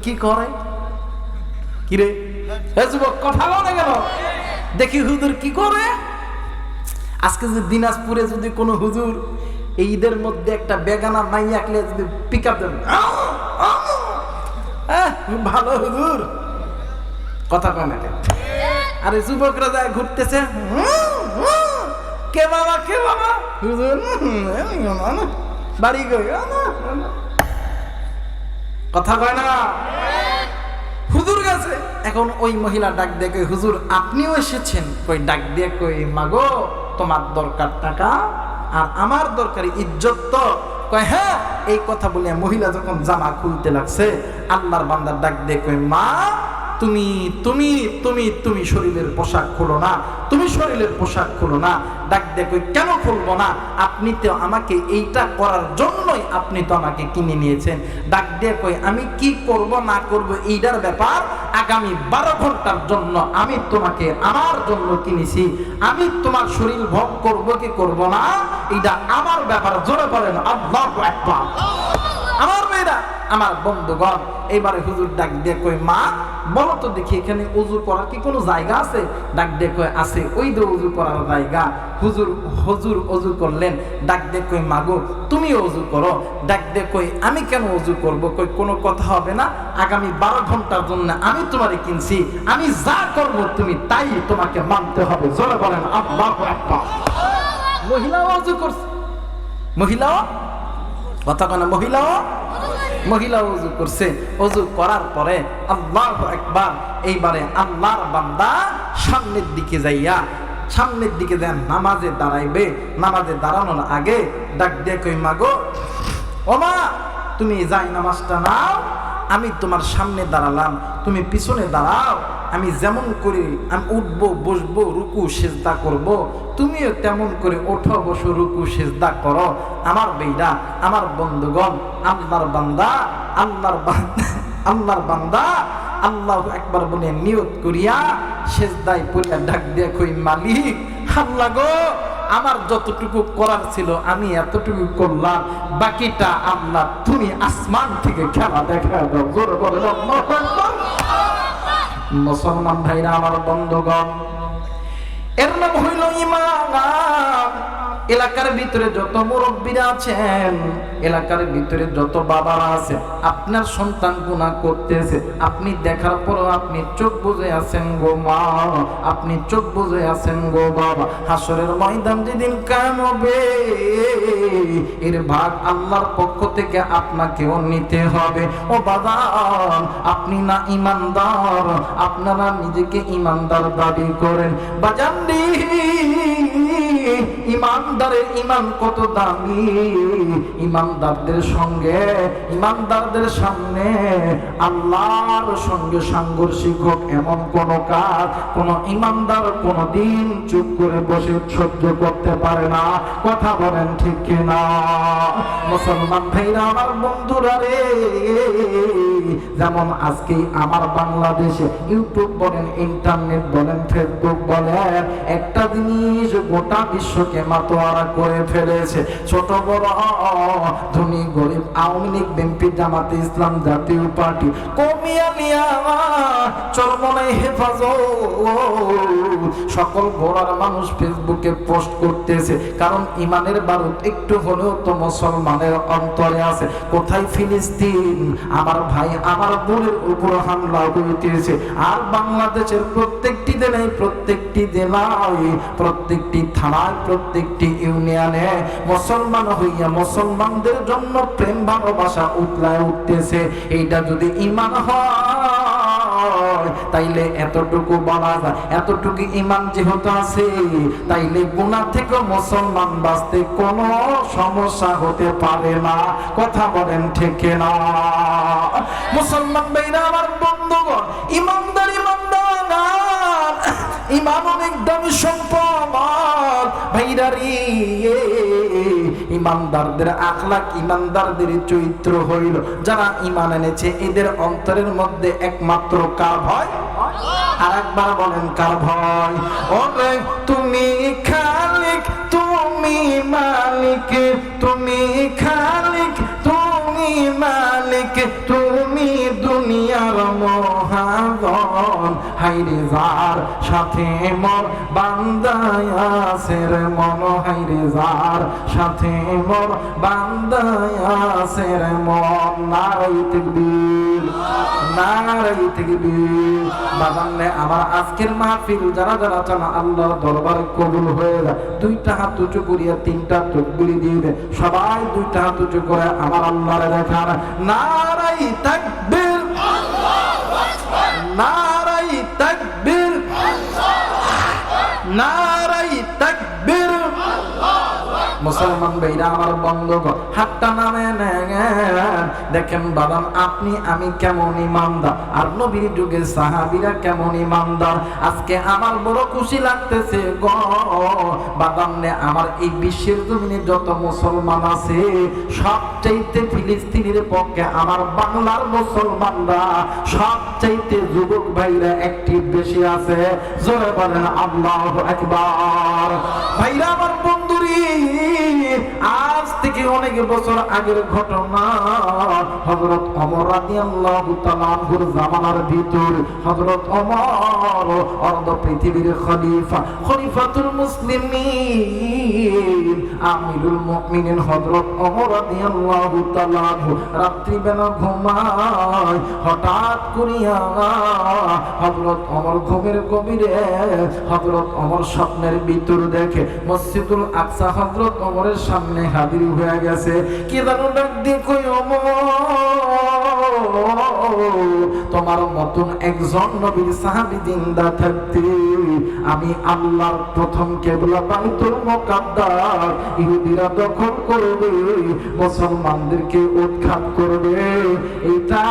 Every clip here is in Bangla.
কি করে? কিরে যুবক, কথা বলে গেল, দেখি হুজুর কি করে। আজকে যদি দিনাজপুরে যদি কোনো হুজুর এই ঈদের মধ্যে একটা বেগানা মাইয়া আঁকলে যদি পিক আপ দেন, ভালো হুজুর, কথা কয় না। আরে যুবকরা যায় ঘুরতেছে, কে বাবা কে বাবা, হুজুর বাড়ি গই, কথা কয় না, হুজুর গেছে। এখন ওই মহিলা ডাক দিয়ে কই, হুজুর আপনিও এসেছেন? কই ডাক দিয়ে কই, মাগো তোমার দরকার টাকা আর আমার দরকারি ইজ্জত তো। কয় হ্যাঁ। এই কথা বলে মহিলা যখন জামা খুলতে লাগছে, আল্লাহর বান্দার ডাক দিয়ে কই, মা তুমি তুমি তুমি তুমি শরীরের পোশাক খুলো না, তুমি শরীরের পোশাক খুলো না। ডাক দিয়ে কই, কেন খুলবো না? আপনি তো আমাকে এইটা করার জন্যই আপনি তো আমাকে কিনে নিয়েছেন। ডাক দিয়ে কই, আমি কি করব না করব এইটার ব্যাপার আগামী 12 ঘন্টার জন্য আমি তোমাকে আমার জন্য কিনেছি। আমি তোমার শরীর ভোগ করব কি করব না এটা আমার ব্যাপার। জোরে বলেন আল্লাহু আকবার। আমার মেয়েরা, আমার বন্ধুগণ, এবারে হুজুর ডাক দিয়ে কই, মা বলো তো দেখি এখানে ওযু করার কি কোনো জায়গা আছে? ডাক দিয়ে কই, আছে, ওই যে ওযু করার জায়গা। হুজুর ওযু করলেন। ডাক দিয়ে কই, মাগো তুমি ওযু করো। ডাক দিয়ে কই, আমি কেন ওযু করব? কই কোনো কথা হবে না, আগামী 12 ঘন্টার জন্য আমি তোমারে কিনছি, আমি যা করব তুমি তাই তোমাকে মানতে হবে। জোরে বলেন আল্লাহু আকবার। মহিলাও ওযু করছে, মহিলাও, কথা কেন, মহিলা ওযু করছে। ওযু করার পরে আল্লাহু আকবার, এইবারে আল্লাহর বান্দা সামনের দিকে যাইয়া, সামনের দিকে যান নামাজে দাঁড়াইবে। নামাজে দাঁড়ানোর আগে ডাক দিয়ে কই, মাগো ও মা তুমি যাই নামাজটা নাও, আমি তোমার সামনে দাঁড়ালাম, তুমি পিছনে দাঁড়াও। আমি যেমন করে আমি উঠবো বসবো রুকু সিজদা করব, তুমিও তেমন করে ওঠো বসো রুকু সিজদা করো। আমার বেইরা, আমার বন্ধুগণ, আল্লাহর বান্দা আল্লাহু আকবার বলে নিয়ত করিয়া সিজদায় পড়িয়া ডাক দিয়া কই, মালিক আল্লাহ গো, আমার যতটুকু করার ছিল আমি এতটুকু করলাম, বাকিটা আল্লাহ তুমি আসমান থেকে খেলা দেখা দাও। জোরে বলেন আল্লাহু আকবার। মুসলমান ভাইরা, আমার বন্ধুগণ, এর নাম হইল ঈমান। এলাকার ভিতরে যত মুরব্বীরা আছেন, এলাকার ভিতরে যত বাবারা আছে, আপনার সন্তান গুনাহ করতেছে, আপনি দেখার পর আপনি চোখ বুজে আছেন গো মা, আপনি চোখ বুজে আছেন গো বাবা। হাসরের ময়দান যেদিন কায়েম হবে, এর ভাগ আল্লাহর পক্ষ থেকে আপনাকেও নিতে হবে। ও বাবা, আপনি না ঈমানদার, আপনারা নিজেকে ঈমানদার দাবি করেন, বাজানদি ঈমানদারের ঈমান কত দামি। ঈমানদারদের সঙ্গে, ঈমানদারদের সামনে আল্লাহর সঙ্গে সাংঘর্ষিক হোক এমন কোন কাজ কোন ঈমানদার কোনদিন চুপ করে বসে সহ্য করতে পারে না। কথা বলেন ঠিক কিনা? মুসলমান ভাইরা, আমার বন্ধুরা রে, যেমন আজকে আমার বাংলাদেশে ইউটিউব বলেন, ইন্টারনেট বলেন, ফেসবুক বলেন, একটা জিনিস গোটা বিশ্বকে মাতোয়ারা করে ফেলেছে। ছোট বড়, ধনী গরিব, আওয়ামী লীগ, বিএনপি, জামাতে ইসলাম, জাতীয় পার্টি, কমিয়ালিয়া, চরমনাই, হেফাজত, সকল গোড়ার মানুষ ফেসবুকে পোস্ট করতেছে। কারণ ইমানের বারুদ একটু হলেও তো মুসলমানের অন্তরে আছে। কোথায় ফিলিস্তিন, আমার ভাই আমার বোনের উপর হামলা হইতেছে, আর বাংলাদেশের প্রত্যেকটি জেলায়, প্রত্যেকটি জেলায়, প্রত্যেকটি থানায়, প্রত্যেকটি ইউনিয়নে মুসলমান হইয়া মুসলমানদের জন্য প্রেম ভালোবাসা উতলায় উঠতেছে। এইটা যদি ঈমান হয় তাইলে এতটুকু বলা যায়, এতটুকু ঈমান যেহেতু আছে, তাইলে গুনাহ থেকে মুসলমান বাঁচতে কোনো সমস্যা হতে পারে না। কথা বলেন ঠিক না? মুসলমান ভাইরা, আমার বন্ধুগণ, ঈমানদার ঈমান অনেক দামি সম্পদ ভাইরারি। ঈমানদারদের আখলাক, ঈমানদারদের চরিত্র হইল, যারা ঈমান এনেছে এদের অন্তরের মধ্যে একমাত্র কার ভয়? আর একবার বলেন কার ভয়? ওরে তুমি খালিক, তুমি মালিক, তুমি খালিক, তুমি মালিক, তুমি দুনিয়া দুনিয়ার মহাজন, হাইরে যার সাথে মোর বান্দায় আছে রে মন, হাইরে যার সাথে মোর বান্দায় আছে রে মন। নারায়ে তাকবীর, নারায়ে তাকবীর। বাজানলে আমার আজকের মাহফিল যারা যারা চান আল্লাহর দরবারে কবুল হয়ে যায়, দুইটা হাত উঁচু করিয়া তিনটা তাকবীর দিয়ে সবাই দুইটা হাত উঁচু করে আমার আল্লাহরে দেখান। নারায়ে তাকবীর, নারায়ে তাকবীর, নারায়ে তাকবীর। মুসলমান ভাইরা আমার বন্ধুগণ, হাতটা নামে নেন। দেখেন বাদাম আপনি আমি কেমন ইমানদার, আর নবীর যুগে সাহাবীরা কেমন ইমানদার। আজকে আমার বড় খুশি লাগতেছে গো বাদাম নে, আমার এই বিশ্বের জমিনে যত মুসলমান আছে সবচাইতে ফিলিস্তিনের পক্ষে আমার বাংলার মুসলমানরা সবচাইতে যুবক ভাইরা অ্যাক্টিভ বেশি আছে। জোরে বলেন আল্লাহু আকবার। ভাইরা আমার বন্ধুরি, আজ থেকে অনেক বছর আগের ঘটনা। হযরত ওমর রাদিয়াল্লাহু তাআলা আনহুর জামানার ভিতর হযরত ওমর অর্ধ পৃথিবীর খলিফা, খলিফাতুল মুসলিমিন, আমিরুল মুমিনিন হযরত ওমর রাদিয়াল্লাহু তাআলা আনহু রাত্রি বেলা ঘুমায়। হঠাৎ করিয়া হযরত ওমর ঘুমের গভীরে হযরত ওমর স্বপ্নের ভিতর দেখে মসজিদুল আকসা হযরত ওমরের সামনে হাজির হয়ে গেছে। কি জানো ডাক দিয়ে কই ওমর, তোমার মতন একজন নবীর সাহাবী জিন্দা থাকতে আমি আল্লাহর প্রথম কিবলা বাইতুল মুকাদ্দাস ইহুদিরা দখল করবে, মুসলমানদেরকে উৎখাত করবে, এটা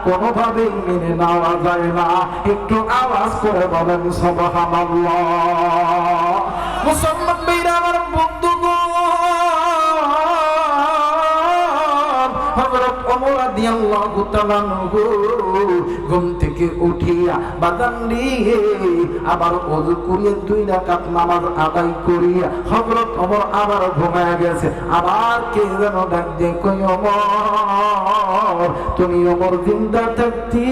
কোনোভাবেই মেনে নেওয়া যায় না। একটু আওয়াজ করে বলেন সুবহানাল্লাহ। মুসলমান ভাইরা আমার বন্ধুগণ, হযরত ওমর রাদিয়াল্লাহু তাআলা ঘুম থেকে উঠিয়া বাদাম দিয়ে আবার ওযু করিয়া 2 রাকাত নামাজ আদায় করিয়া হযরত ওমর আবার ঘুমায়া গেছে। আবার কে যেন ডাক দিয়ে কই ওমর, তুমি ওমর জিন্দা থাকতে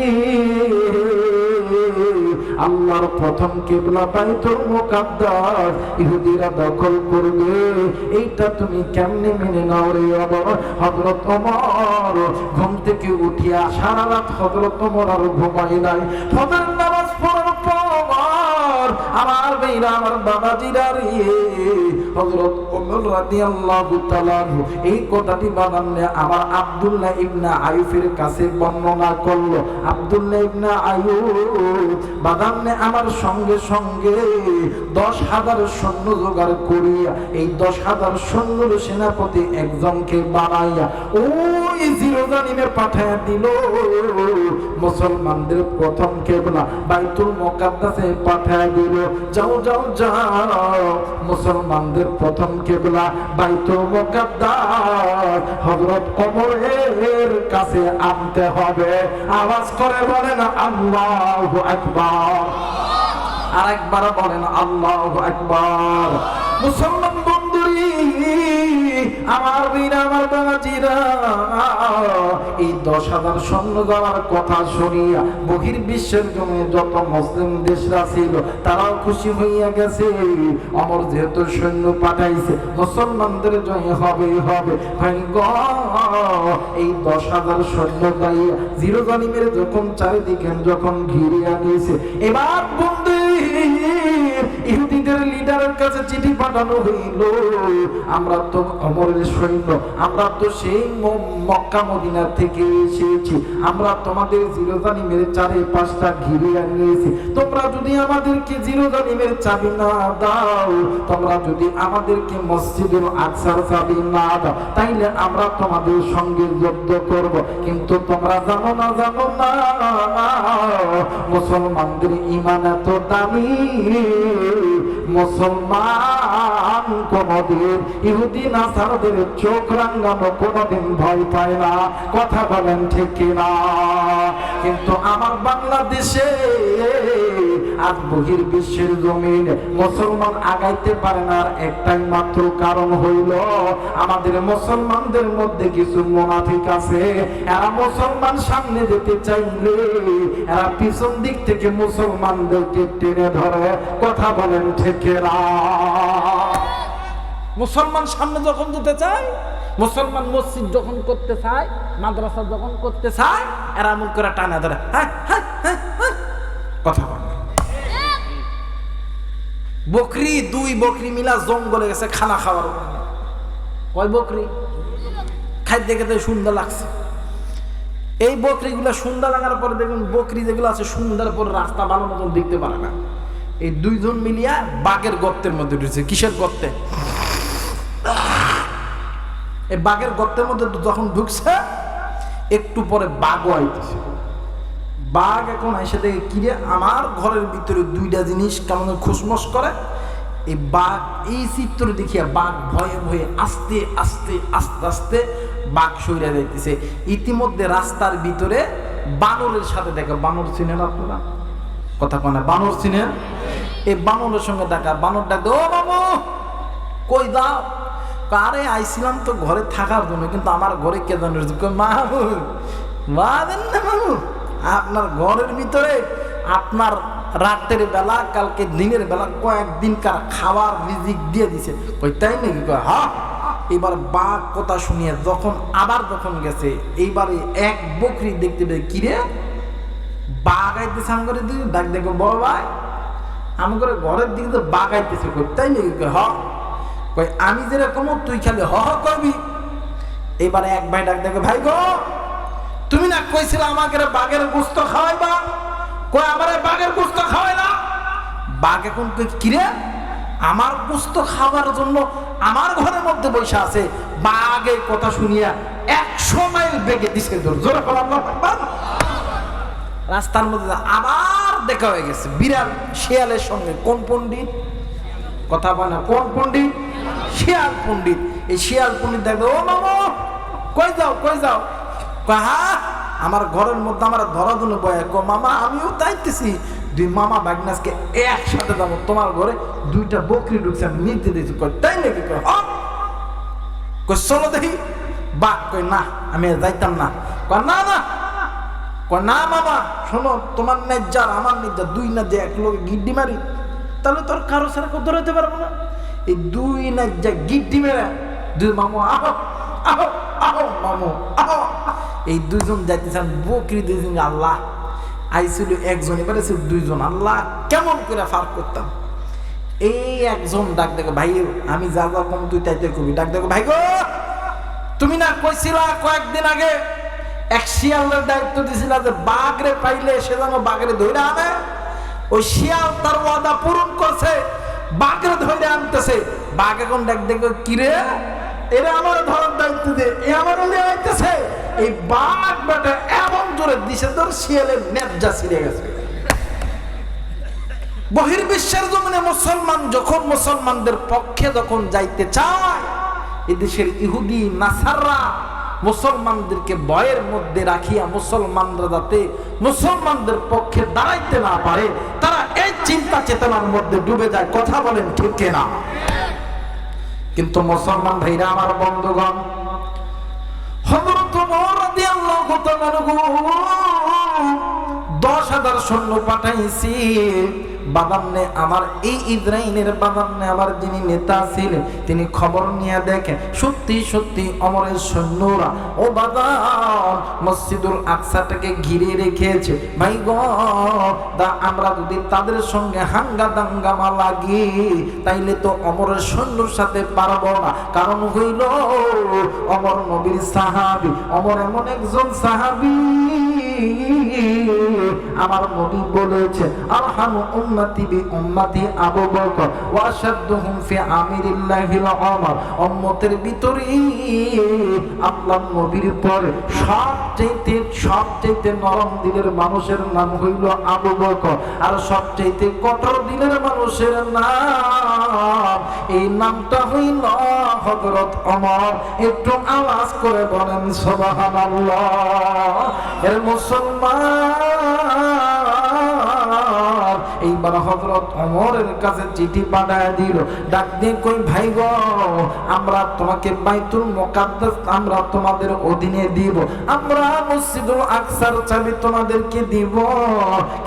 আল্লাহর প্রথম কিবলা বাইতুল মুকাদ্দাস ইহুদিরা দখল করবে, এইটা তুমি কেমনে মেনে নাও রে ওমর? হযরত ওমর ঘুম থেকে উঠিয়া সারা রাত হযরত ওমর আর ঘুমায় নাই। ফজর নামাজ পড়ার পর আমার ভাইরা আমার বাবাজিরা রে, হযরত ওমর রাদিয়াল্লাহু তাআলা এই কথাটি বানানে আমার আব্দুল্লাহ ইবনে আয়ুফের কাছে বর্ণনা করলো। আব্দুল্লাহ ইবনে আয়ুব বাদামনে আমার সঙ্গে সঙ্গে 10,000 সৈন্য জোগাড় করিয়া এই 10,000 সৈন্যর সেনাপতি একজনকে বানাইয়া ওই জিরোজানিমে পাঠাইয়া দিল। মুসলমানদের প্রথম কিবলা বাইতুল মুকাদ্দাসে পাঠাইয়া দিল। যাও যাও যাও, মুসলমানদের প্রথম কিবলা বাইতুল মুকাদ্দাস হযরত ওমরের কাছে আনতে হবে। আওয়াজ করে বলেন আল্লাহু আকবার। আরেকবার বলেন আল্লাহু আকবার। মুসলমান বন্ধুরি আমার বীরা আমার বাবাজিরা, এই 10,000 সৈন্য যাওয়ার কথা শুনিয়া বহির্বিশ্বের জমিনে যত মুসলিম দেশরা ছিল তারাও খুশি হইয়া গেছে। ওমর যেহেতু সৈন্য পাঠাইছে মুসলমানদের জয় হবেই হবে। ভাই গো, এই 10,000 সৈন্য যাইয়া জিরোজালিমের যখন চারিদিকে যখন ঘিরিয়া নিয়েছে, এবার বন্ধু ইহুদিদের লিডারের কাছে চিঠি পাঠানো হইল, আমরা তো ওমরের সৈন্য, আমরা তো সেই মক্কা মদিনা থেকে এসেছি, আমরা তোমাদের জিরোজালিমের চারিপাশটা ঘিরিয়ে নিয়েছি। তোমরা যদি আমাদেরকে জিরোজালিমের চাবি না দাও, তোমরা যদি আমাদেরকে মসজিদুল আকসার চাবি না দাও, তাইলে আমরা তোমাদের সঙ্গে যুদ্ধ করব। কিন্তু তোমরা জানো না মুসলমানদের ঈমান এত দামি, মুসলমান মুসলমান কোনদিন ইহুদি নাসারাদের চোখ রাঙানো কোনদিন ভয় পায় না। কথা বলেন ঠিক কিনা? কিন্তু আমার বাংলাদেশে আজ বহির্বিশ্বের জমিন মুসলমান আগাইতে পারে না একটাই মাত্র কারণ হইল আমাদের মুসলমানদের মধ্যে কিছু মুনাফিক আছে। এরা মুসলমান সামনে যেতে চাইলে এরা পিছন দিক থেকে মুসলমানদেরকে টেনে ধরে। কথা বলেন ঠিক না? মুসলমান সামনে যখন যেতে চায়, মুসলমান মসজিদ যখন করতে চায়, মাদ্রাসা যখন করতে চায়, এরা মুখ করে টানা ধরে। কথা বলেন। বকরি, দুই বকরি মিলা জঙ্গলে গেছে খানা খাওয়ার। কয় বকরি? খাদ্য খেতে সুন্দর লাগছে। এই বকরিগুলো সুন্দর লাগার পরে দেখুন বকরি যেগুলো আছে সুন্দর পরে রাস্তা ভালো মতন দেখতে পারে না। এই দুইজন মিলিয়া বাঘের গর্তের মধ্যে ঢুকছে। কিসের গর্তে? এই বাঘের গর্তের মধ্যে যখন ঢুকছে একটু পরে বাঘও আইতেছে। বাঘ এখন এসে দেখে কিরে আমার ঘরের ভিতরে দুইটা জিনিস কেমন খুশমস করে। এই বাঘ এই চিত্র দেখিয়া বাঘ ভয়ে ভয়ে আস্তে আস্তে আস্তে আস্তে বাঘ সইরা যাইতেছে। ইতিমধ্যে রাস্তার ভিতরে বানরের সাথে দেখা। বানর চিনেন আপনারা? কথা কয় না? বানর চিনেন? এই বানরের সঙ্গে দেখা। বানর ডাক, ও মামু কই দাও? আরে আইছিলাম তো ঘরে থাকার জন্য, কিন্তু আমার ঘরে কে জানো? মামু বাদেন না মামু, আপনার ঘরের ভিতরে আপনার রাতের বেলা কালকে দিনের বেলা কয়েকদিনকার খাবার রিজিক দিয়ে দিছে। কই তাই নাকি? হ্যাঁ। এবার বাঘ কথা শুনিয়ে যখন গেছে এইবারে এক বকরি দেখতে পেয়ে কিরে বাঘ আইতেছে আমার ঘরের দিকে। ডাক দেখো বড় ভাই আমার ঘরের দিকে তো বাঘ আইতেছে। কই তাই নাকি? হ। কই আমি যেরকম তুই খালি হ হ করবি। এবারে এক ভাই ডাক দেখো, ভাই গো তুমি না কইছিলে আমাকে বাঘের গোস্ত খাওয়াইবা? কই আমার বাঘের গোস্ত খাওয়াই না। বাঘ এখন কই কিরে আমার গোস্ত খাওয়ার জন্য আমার ঘরের মধ্যে বসে আছে। বাঘের কথা শুনিয়া 100 মাইল বেগে দিছে। জোরে বল আল্লাহু আকবার। রাস্তার মধ্যে আবার দেখা হয়ে গেছে বিড়াল শিয়ালের সঙ্গে। কোন পণ্ডিত? কথা বলে কোন পণ্ডিত? শিয়াল পণ্ডিত। এই শিয়াল পণ্ডিত দেখবে, ও মামা কই যাও কই যাও? হ্যাঁ আমার ঘরের মধ্যে আমার ধরা ধুনো বয়। মামা আমিও তাইতেছি। দুই মামা ভাগনাসকে একসাথে যাবো তোমার ঘরে। দুইটা বকরি ঢুকছে আমি নিতে দিয়েছি। কই তাই নাকি? কই চলো দেখি। বাঘ কই না আমি যাইতাম না। কয় না না। কয় না মামা শোনো, তোমার ন্যায্যার আমার ন্যায্যা দুই না যে এক লোক গিড্ডি মারি তাহলে তোর কারো সারা কেউ ধরাতে পারবো না। এই দুই ন্যায্যা গিড্ডি মেরে দুই মামু আহ আহ আহ মামু আহ। এই দুইজন যাইতেছেন বকরি দিয়েছেন। আল্লাহ আইছিল একজন, এবারে ছিল দুইজন। আল্লাহ কেমন করে ফার করতাম। এই একজন ডাক দেখো, ভাই আমি যা যা কম তুই তাই তাই কবি। ডাক দেখো, ভাই গো তুমি না কইছিলা কয়েকদিন আগে এক শিয়ালের দায়িত্ব দিছিলা যে বাঘরে পাইলে সে যেন বাঘরে ধরে আনে। ওই শিয়াল তার ওয়াদা পূরণ করছে, বাঘরে ধরে আনতেছে। বাঘ এখন ডাক দেখো, কিরে এরা আমার ধরার দায়িত্ব দিয়ে এ আমার আইতেছে। এই বাঘ বেটা এমন জোরে দিছে তোর শিয়ালের ন্যায্যা ছিঁড়ে গেছে। বহির্বিশ্বের জমিনে মুসলমান যখন মুসলমানদের পক্ষে যখন যাইতে চায়, এদেশের ইহুদি নাসাররা মুসলমানদেরকে ভয়ের মধ্যে রাখিয়া মুসলমানরা যাতে মুসলমানদের পক্ষে দাঁড়াইতে না পারে, তারা এই চিন্তা চেতনার মধ্যে ডুবে যায়। কথা বলেন ঠিক কিনা? কিন্তু মুসলমান ভাইরা আমার বন্ধুগণ, হযরত ওমর রাদিয়াল্লাহু তাআলা 10,000 সৈন্য পাঠাইছি। বাদামনে আমার এই ইসরাইলের বাদামনে আমার যিনি নেতা ছিলেন তিনি খবর নিয়ে দেখে সত্যি সত্যি ওমরের সৈন্যরা ও বাদাম মসজিদুল আকসাটাকে ঘিরে রেখেছে। ভাই গো আমরা যদি তাদের সঙ্গে হাঙ্গা দাঙ্গামা লাগি তাইলে তো ওমরের সৈন্যর সাথে পারবো না। কারণ হইল ওমর নবীর সাহাবী, ওমর এমন একজন সাহাবী আমার নবী বলেছে আরহামু উম্মতি বি উম্মতি আবু বকর ওয়া আশাদ্দুহুম ফি আমিরিল্লাহিল আমর। উম্মতের ভিতরে আল্লাহর নবীর পরে সবচেয়ে নরম দিলের মানুষের নাম হইল আবু বকর, আর সবচেয়ে কঠোর দিলের মানুষের নাম, এই নামটা হইল হযরত ওমর। একটু আওয়াজ করে বলেন সুবহানাল্লাহ। এর মুসলমান এইবার হযরত ওমরের কাছে চিঠি পাঠায় দিল, ডাক দিয়ে কই ভাই গো, আমরা তোমাকে বাইতুল মুকাদ্দাস আমরা তোমাদের অধীনে দিব, আমরা মসজিদুল আকসার চাবি তোমাদেরকে দিব,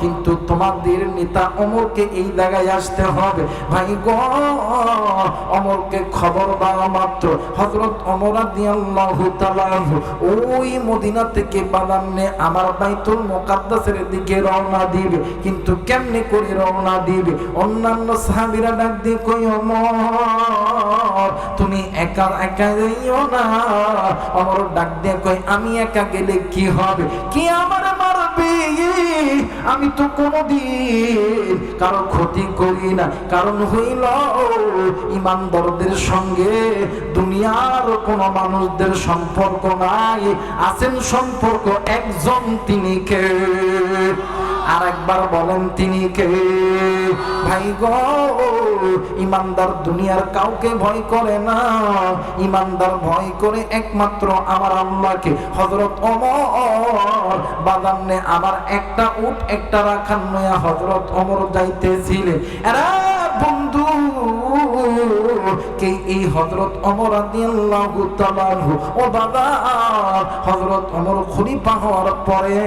কিন্তু তোমাদের নেতা ওমরকে এই জায়গায় আসতে হবে। ভাই গো, ওমরকে খবর দেওয়া মাত্র হযরত ওমর রাদিয়াল্লাহু তাআলা ওই মদিনা থেকে বাদামে আমার বাইতুল মুকাদ্দাসের দিকে রওনা দিবে। কিন্তু কেমনে করে রওনা দিবে? অন্যান্য সাহাবীরা ডাক দিয়ে কই ওমর তুমি একা একা যাইও না। ওমর ডাক দিয়ে কই আমি একা গেলে কি হবে? কি আমার মারবে? আমি তো কোনোদিন কারো ক্ষতি করি না, কারণ হইল ইমানদারদের সঙ্গে দুনিয়ার কোন মানুষদের সম্পর্ক নাই, আছেন সম্পর্ক একজন, তিনি কে? আর একবার বলেন তিনি কে? ভাই গো, ইমানদার দুনিয়ার কাউকে ভয় করে না, ইমানদার ভয় করে একমাত্র আমার আল্লাহকে। হযরত ওমর বাদামনে আবার একটা উট একটা রাখান নয়া হযরত ওমর যাইতেছিলেন। এরা বন্ধু কে এই হযরত ওমর রাদিয়াল্লাহু তাআলা ও বাবা, হযরত ওমর খলিফা হওয়ার পরে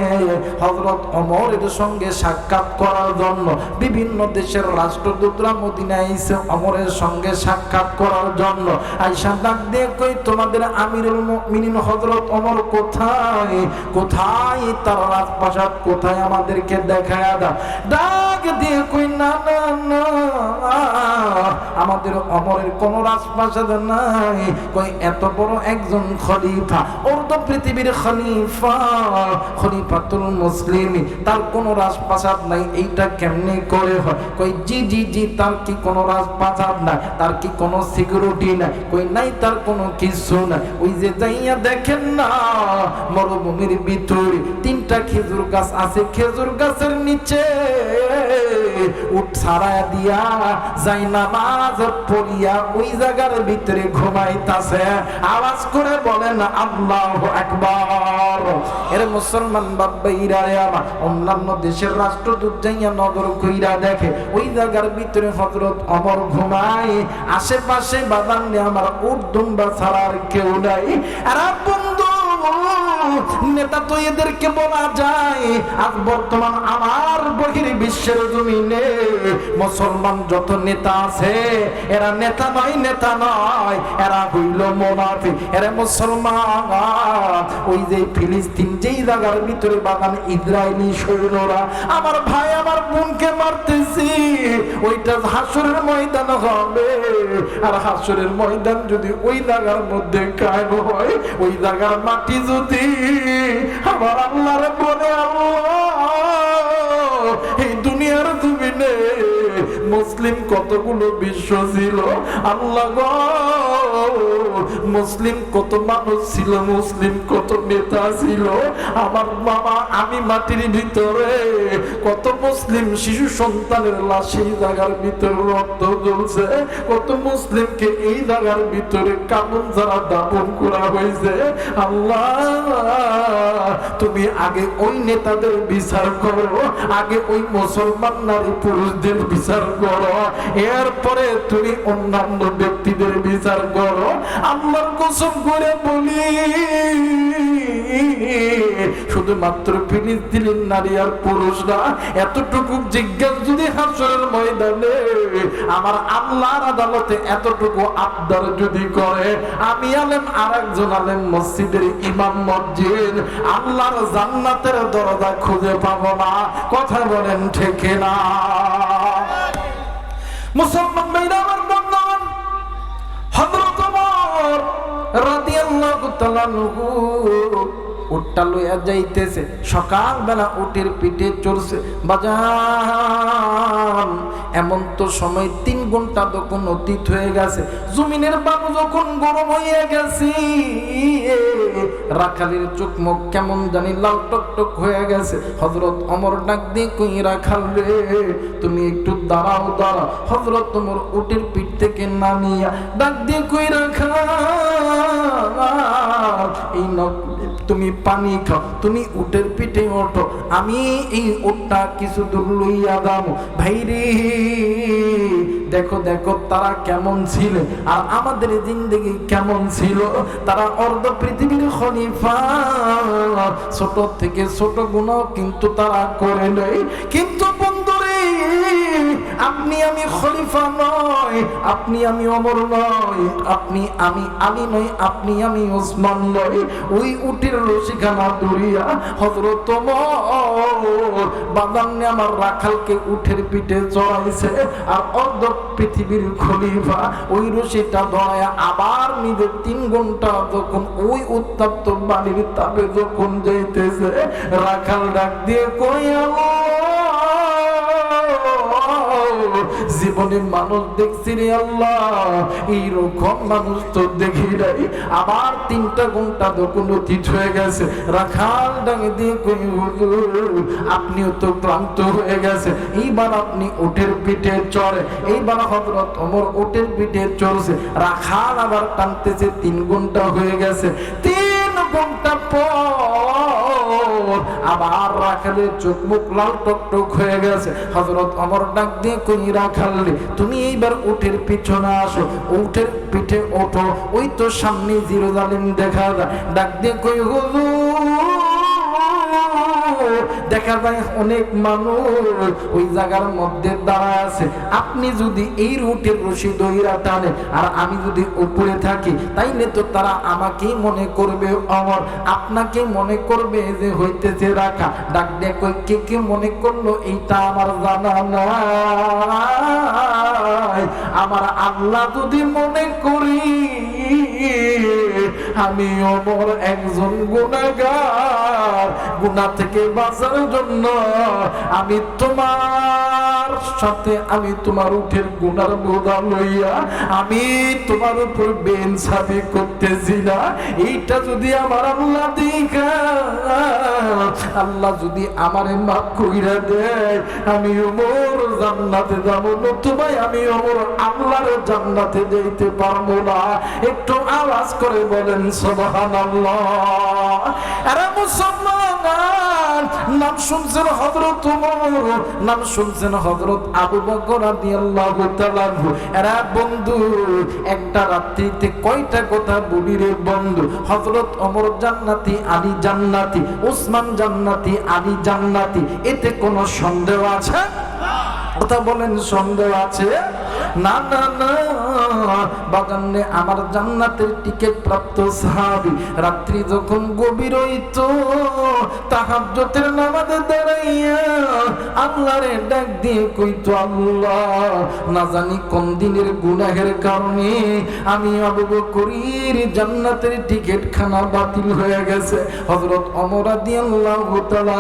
হযরত ওমরের সঙ্গে সাক্ষাৎ করার জন্য বিভিন্ন দেশের রাষ্ট্রদূতরা মদিনায় এসে ওমরের সঙ্গে সাক্ষাৎ করার জন্য আয়েশা ডাক দিয়ে কই তোমাদের আমিরুল মুমিনিন হযরত ওমর কোথায়? কোথায় তার রাজপ্রাসাদ কোথায়? আমাদেরকে দেখায়া দাও। ডাক দিয়ে কই না না না, আমাদের ওমরের কোন রাজপ্রাসাদ নাই। কই এত বড় একজন খলিফা, অর্ধ পৃথিবীর খলিফা, খলিফাতুল মুসলিমিন, তার কোন রাজপ্রাসাদ নাই, এইটা কেমনে করে হয়? কই জি জি জি, তার কি কোন রাজপ্রাসাদ নাই? তার কি কোন সিকিউরিটি নাই? কই নাই, তার কোনো কিছু নাই। ওই যে যাইয়া দেখেন না মরুভূমির ভিতরে তিনটা খেজুর গাছ আছে, খেজুর গাছের নিচে উঠ ছাড়া দিয়া যাই নামাজ পড়িয়া ওই জায়গার ভিতরে ঘুমাইতাছে। আওয়াজ করে বলেন আল্লাহু আকবার। এর মুসলমান বাবাইরা আমার অন্যান্য দেশের রাষ্ট্রদূত যাইয়া নজর কইরা দেখে ওই জায়গার ভিতরে হযরত ওমর ঘুমায়, আশেপাশে বাদাম নিয়ে আমার উট দুম্বা ছাড়া আর কেউ নাই। আর বন্ধু নেতা তো এদেরকে বলা যায়, আজ বর্তমান আমার বহির বিশ্বের জমিনে মুসলমান যত নেতা আছে এরা নেতা নয়, নেতা নয়, এরা হইল মুনাফিক। এরা মুসলমান ওই যে ফিলিস্তিন যেই জায়গার ভিতরে বাগান ইসরায়েলি সৈন্যরা আমার ভাই আমার বোনকে মারতেছি, ওইটা হাসরের ময়দান হবে। আর হাসরের ময়দান যদি ওই জায়গার মধ্যে কায়েম হয়, ওই জায়গার মাটি যদি আমার আল্লাহর বলে আল্লাহ এই দুনিয়ার জমিনে মুসলিম কতগুলো বিশ্ব ছিল, আল্লাহ গো মুসলিম কত মানুষ ছিল, মুসলিম কত নেতা ছিল, আমার বাবা আমি মাটির ভিতরে কত মুসলিম শিশু সন্তানের লাশ এই জায়গার ভিতরে রক্ত জ্বলছে, কত মুসলিমকে এই জায়গার ভিতরে কাপড় যারা দাপন করা হয়েছে। আল্লাহ তুমি আগে ওই নেতাদের বিচার করো, আগে ওই মুসলমান নারী পুরুষদের বিচার করো, এরপরে তুমি অন্যান্য ব্যক্তিদের বিচার করো। আল্লাহর কসম করে বলি শুধুমাত্র ফিলিস্তিনের নারী আর পুরুষরা এতটুকু জিজ্ঞাসা যদি হাসরের ময়দানে আমার আল্লাহর আদালতে এতটুকু আবদার যদি করে, আমি আলেম আর একজন আলেম মসজিদের ইমাম মসজিদ আল্লাহর জান্নাতের দরজা খুঁজে পাবো না। কথা বলেন ঠিক না? মুসলমান ভাইরা আমার বন্ধুগণ, হযরত ওমর রাদিয়াল্লাহু তাআলা আনহু উটটা লইয়া যাইতেছে। সকালবেলা উটের পিঠে চড়ছে। বাজান এমন তো সময় 3 ঘন্টা তখন অতীত হয়ে গেছে। জমিনের বালু যখন গরম হয়ে গেছে, রাখালের চোখ মুখ কেমন জানি লাল টকটক হয়ে গেছে। হযরত ওমর ডাক দিয়ে কই, রাখাল রে তুমি একটু দাঁড়াও দাঁড়াও। হযরত ওমর উটের পিঠ থেকে নামিয়া ডাক দিয়ে কই, রাখাল এই তুমি পানি খাও, তুমি উটের পিঠে ওঠো, আমি এই উটটা কিছু দূর লইয়া দাও। ভাই রে দেখো দেখো তারা কেমন ছিল আর আমাদের জিন্দেগি কেমন ছিল। তারা অর্ধ পৃথিবীর খলিফা, ছোট থেকে ছোট গুনাহ কিন্তু তারা করে নাই। কিন্তু বন্ধুরে আপনি আমি খলিফা নয়, আপনি আমি ওমর নয়, আপনি আমি আলী নয়, আপনি আমি ওসমান নয়। ওই উটের রশিখানা দড়িয়া হযরত ওমর বাদান্নে আমার রাখালকে উটের পিঠে চড়াইছে আর অর্ধ পৃথিবীর খলিফা ওই রশিটা ধরায়া আবার নিজের 3 ঘন্টা যখন ওই উত্তপ্ত বালির তাপে যখন যাইতেছে, রাখাল ডাক দিয়ে কই, জীবনে মানুষ দেখছি রে আল্লাহ, এইরকম মানুষ তো দেখি নাই। আবার 3টা ঘন্টা তখন অতীত হয়ে গেছে। রাখাল ডাক দিয়ে কই, হুজুর আপনিও তো ক্লান্ত হয়ে গেছে, এইবার আপনি উটের পিঠে চড়ে। এইবার হযরত ওমর উটের পিঠে চড়ছে। রাখাল আবার টানতেছে, 3 ঘন্টা হয়ে গেছে। 3 ঘন্টা পর আবার রাখালের চোখ মুখ লাল টকটক হয়ে গেছে। হযরত ওমর ডাক দিয়ে কই, রাখাল রে তুমি এইবার উটের পিছনে আসো, উটের পিঠে ওঠো, ওই তো সামনে জেরুজালেম দেখা যায়। ডাক দিয়ে কই, হুজুর দেখা যায় অনেক মানুষ ওই জায়গার মধ্যে দাঁড়ায় আছে। আপনি যদি এই রুটের রশি দইরা টানে আর আমি যদি উপরে থাকি, তাইলে তো তারা আমাকেই মনে করবে ওমর, আপনাকে মনে করবে যে হইতেছে রাখা। ডাক দিয়ে কই, কে কে মনে করলো এইটা আমার জানা নাই। আমার আল্লাহ যদি মনে করি আমি ওমর একজন গুনাহগার, গুনাহ থেকে বাঁচার জন্য আমি তোমার সাথে আমি তোমার উঠের গুনার বোঝা লইয়া আমি তোমার উপর বেইনসাফি করতেছি না। এইটা যদি আমার আল্লাহ দেখা, আল্লাহ যদি আমারে মাফ কইরা দেয়, আমি ওমর জান্নাতে যাব, নতুবা আমি ওমর আল্লাহর জান্নাতে যাইতে পারবো না। একটু আওয়াজ করে বলেন সুবহানাল্লাহ। আরে মুসলমান, নাম শুনছেন হযরত ওমর, নাম শুনছেন হযরত আবু বকর রাদিয়াল্লাহু তাআলা। এরা বন্ধু একটা রাত্রিতে কয়টা কথা বলি রে বন্ধু। হযরত ওমর জান্নাতি, আলী জান্নাতি, ওসমান জান্নাতি, আলী জান্নাতি, এতে কোনো সন্দেহ আছে? কথা বলেন, সন্দেহ আছে? না না না, বাগানে আমার জান্নাতের টিকিট প্রাপ্ত সাহাবী রাত্রি যখন গভীর হইত, তাহাজ্জুদের নামাজে দাঁড়াইয়া আল্লাহরে ডাক দিয়ে কইতো, আল্লাহ না জানি কোন দিনের গুনাহের কারণে আমি আবু বকরের জান্নাতের টিকিট খানা বাতিল হয়ে গেছে। হযরত ওমর রাদিয়াল্লাহু তাআলা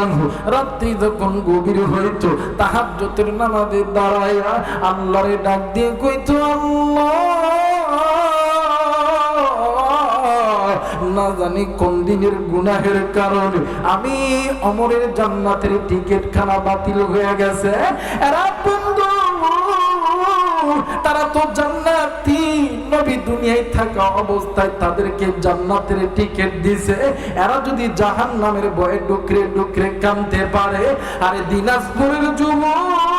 রাত্রি যখন গভীর হইত, তাহাজ্জুদের নামাজে দাঁড়াইয়া আল্লাহরে ডাক দিয়ে কইতো, আল্লাহ না জানি কোন দিনের গুনাহের কারণে আমি ওমরের জান্নাতের টিকিট খানা বাতিল হয়ে গেছে। এরা বন্ধু তারা তো জান্নাতি, নবী দুনিয়ায় থাকা অবস্থায় তাদেরকে জান্নাতের টিকিট দিছে। এরা যদি জাহান্নামের ভয়ে ডুকরে ডুকরে কাঁদতে পারে, আরে দিনাজপুরের যুবক,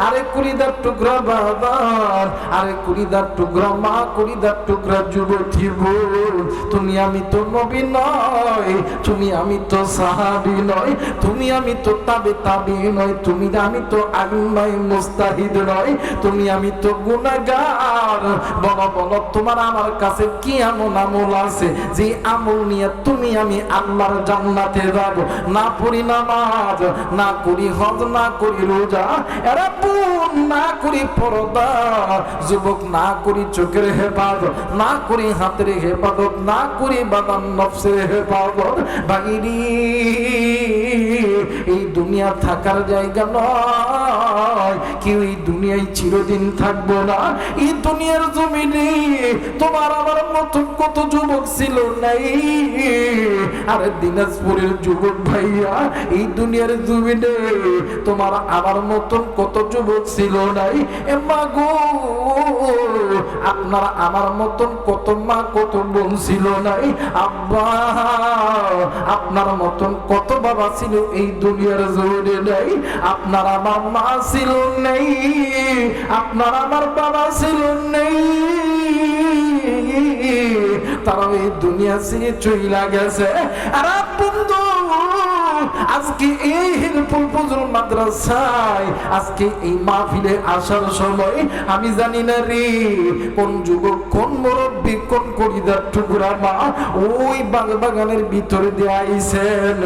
আরে কুড়িদার টুকরা বাবা, আরে কুড়িদার টুকরা মা, কুড়িদার টুকরা যুবতী বোন, তুমি আমি তো নবী নয়, তুমি আমি তো সাহাবী নয়, তুমি আমি তো তাবে নয়, তুমি আমি তো আলিম নয়, মুস্তাহিদ নয়, তুমি আমি তো গুনাহগার। বলো বলো তোমার আমার কাছে কি এমন আমল আছে যে আমল নিয়ে তুমি আমি আল্লাহর জান্নাতে যাব? না পড়ি নামাজ, না করি হজ, না করি রোজা, এরা বোন না করি পর্দা, যুবক না করি চোখের হেফাজত, না করি হাতের হেফাজত, না করি বাদান নফসের হেফাজত। ভাইরি এই দুনিয়া থাকার জায়গা নয়, কেউ এই দুনিয়ায় চিরদিন থাকবো না। এই দুনিয়ার জমিনে তোমার আমার মতন কত যুবক ছিল নাই। আরে দিনাজপুরের যুবক ভাইয়া, এই দুনিয়ার জমিনে তোমার আমার মতন কত যুবক ছিল নাই। এ মা গো, আপনার আমার মতন কত মা কত বোন ছিল নাই। আব্বা, আপনার মতন কত বাবা ছিল এই দুনিয়ার জমিনে নাই। আপনার আমার মা ছিল নেই, আপনার আমার বাবা ছিল নেই, তারা এই দুনিয়া ছেড়ে চইলা গেছে। আর বন্ধু, আজকে এই হিলপুর ফজল মাদ্রাসায় আজকে এই মাহফিলে আসার সময় আমি জানি না রে কোন যুবক, কোন মুরব্বী, কোন কলিজার টুকরা মা ওই বাগানের ভিতরে দিয়ে আইছেন,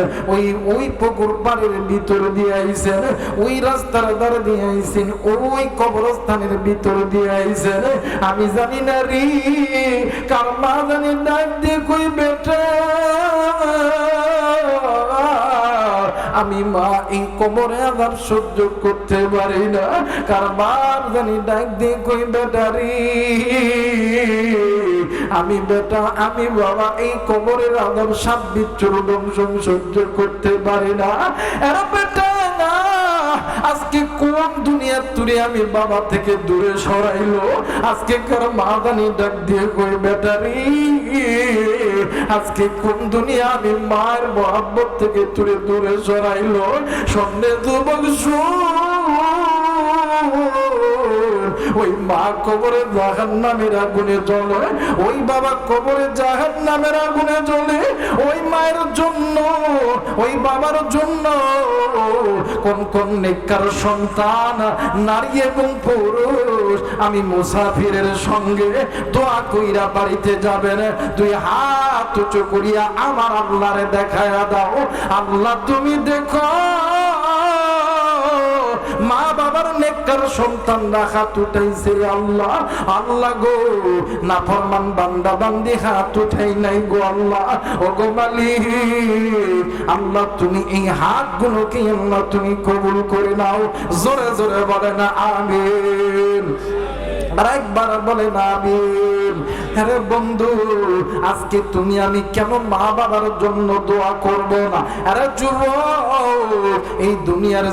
ওই পুকুর পাড়ের ভিতরে দিয়ে আইছেন, ওই রাস্তার ধারে দিয়ে আইছেন, ওই কবরস্থানের ভিতরে দিয়ে আইছেন। আমি জানি না রে কার মা জানি ডাক দিয়ে কই বেটা আমি মা এই কবরে আবার সহ্য করতে পারি না। কারবার জানি ডাক দিয়ে কই বেটা রে আমি বেটা, আমি বাবা এই কবরের আদব সাত বিচ্ছুর দংশন সহ্য করতে পারি না। এরা বেটা না, আজকে কোন দুনিয়ার তুরে আমি বাবা থেকে দূরে সরাইলো। আজকে কার মা জানি ডাক দিয়ে কই বেটা রে আজকে কোন দুনিয়া আমি মায়ের মহব্বত থেকে তুলে দূরে সরাইলো। সামনে যুবক ওই মা কবরে জাহান্নামের আগুনে জ্বলে, ওই বাবা কবরে জাহান্নামের আগুনে জ্বলে। ওই মায়ের জন্য, ওই বাবার জন্য কোন কোন নেককার সন্তান নারী এবং পুরুষ আমি মুসাফিরের সঙ্গে দোয়া কইরা বাড়িতে যাবেন। দুই হাত উঁচু করিয়া আমার আল্লাহরে দেখায়া দাও, আল্লাহ তুমি দেখো মা বাবার নেককার সন্তান হাত উঠাইছে। আল্লাহ, আল্লাহ গো নাফরমান বান্দা বান্দি হাত উঠাই নাই গো আল্লাহ। ও গো মালিক, আল্লাহ তুমি এই হাত গুলোকে আল্লাহ তুমি কবুল করে নাও। জোরে জোরে বলে না আমিন, আরেকবার বলে না আমিন। আরে বন্ধু, আজকে তুমি আমি কেন মা বাবার জন্য দোয়া করব না? আরে যুবক, এই দুনিয়ার